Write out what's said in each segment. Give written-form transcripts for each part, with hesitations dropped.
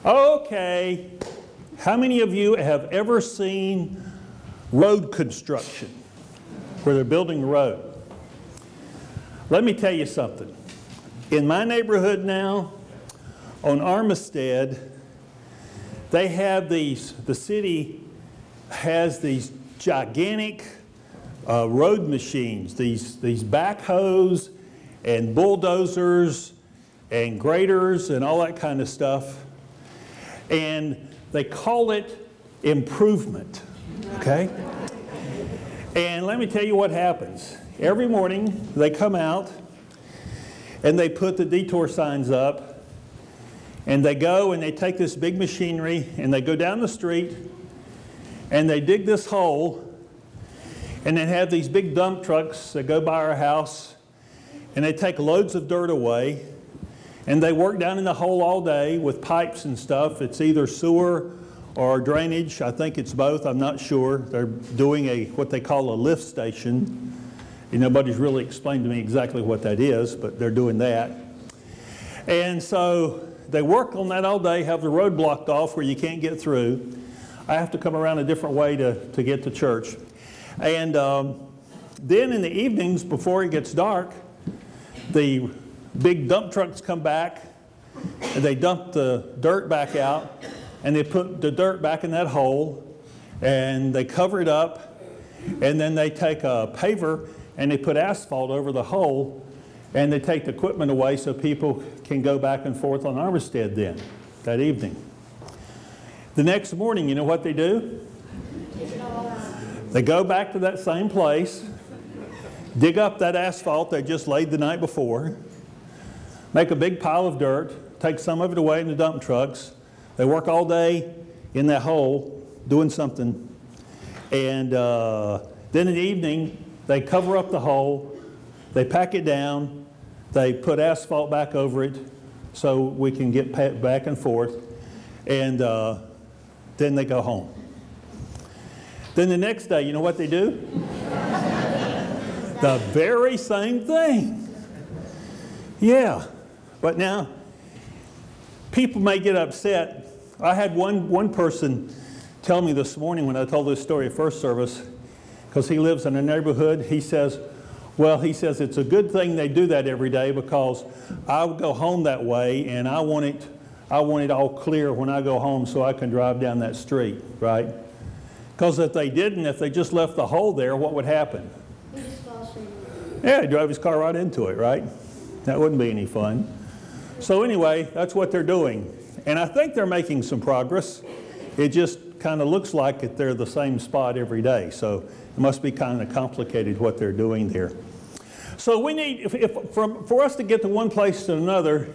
Okay, how many of you have ever seen road construction where they're building a road? Let me tell you something. In my neighborhood now, on Armistead, they have the city has these gigantic road machines, these backhoes and bulldozers and graders and all that kind of stuff. And they call it improvement, okay? And let me tell you what happens. Every morning they come out and they put the detour signs up, and they go and they take this big machinery and they go down the street and they dig this hole, and then have these big dump trucks that go by our house and they take loads of dirt away, and they work down in the hole all day with pipes and stuff. It's either sewer or drainage. I think it's both. I'm not sure. They're doing what they call a lift station. And nobody's really explained to me exactly what that is, but they're doing that. And so they work on that all day, have the road blocked off where you can't get through. I have to come around a different way to get to church. And then in the evenings, before it gets dark, the big dump trucks come back and they dump the dirt back out, and they put the dirt back in that hole and they cover it up, and then they take a paver and they put asphalt over the hole, and they take the equipment away so people can go back and forth on Armistead then, that evening. The next morning, you know what they do? They go back to that same place, dig up that asphalt they just laid the night before, make a big pile of dirt, take some of it away in the dump trucks. They work all day in that hole doing something. And then in the evening, they cover up the hole, they pack it down, they put asphalt back over it so we can get back and forth, and then they go home. Then the next day, you know what they do? The very same thing. Yeah, but now people may get upset. I had one person tell me this morning when I told this story at first service, because he lives in a neighborhood, he says it's a good thing they do that every day, because I go home that way and I want it all clear when I go home so I can drive down that street, right? Because if they just left the hole there, what would happen? Yeah, he'd drive his car right into it, right? That wouldn't be any fun. So anyway, that's what they're doing. And I think they're making some progress. It just kind of looks like they're the same spot every day. So it must be kind of complicated what they're doing there. So we need, for us to get to one place to another,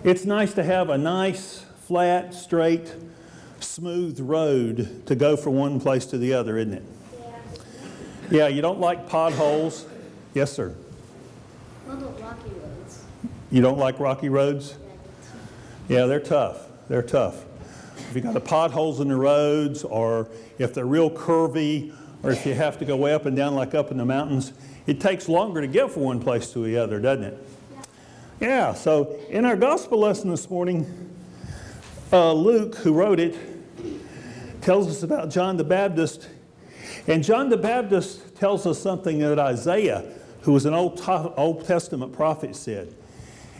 it's nice to have a nice, flat, straight, smooth road to go from one place to the other, isn't it? Yeah, you don't like potholes? Yes, sir. What about rocky roads? You don't like rocky roads? Yeah, they're tough. They're tough. If you got the potholes in the roads, or if they're real curvy, or if you have to go way up and down like up in the mountains, it takes longer to get from one place to the other, doesn't it? Yeah, so in our gospel lesson this morning, Luke, who wrote it, tells us about John the Baptist. And John the Baptist tells us something that Isaiah, who was an Old Testament prophet, said.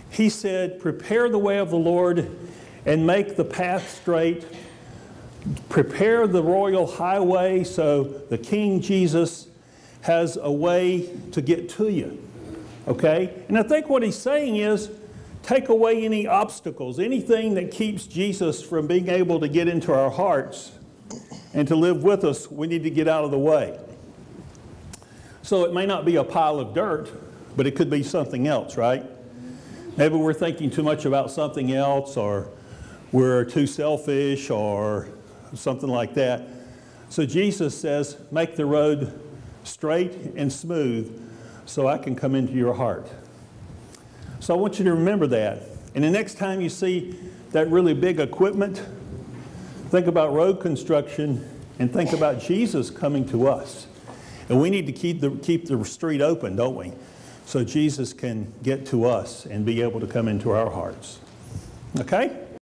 He said, "Prepare the way of the Lord and make the path straight. Prepare the royal highway so the King Jesus has a way to get to you." Okay? And I think what he's saying is, take away any obstacles, anything that keeps Jesus from being able to get into our hearts and to live with us. We need to get out of the way. So it may not be a pile of dirt, but it could be something else, right? Maybe we're thinking too much about something else, or we're too selfish, or something like that. So Jesus says, make the road straight and smooth so I can come into your heart. So I want you to remember that. And the next time you see that really big equipment, think about road construction and think about Jesus coming to us. And we need to keep the street open, don't we? So Jesus can get to us and be able to come into our hearts. Okay?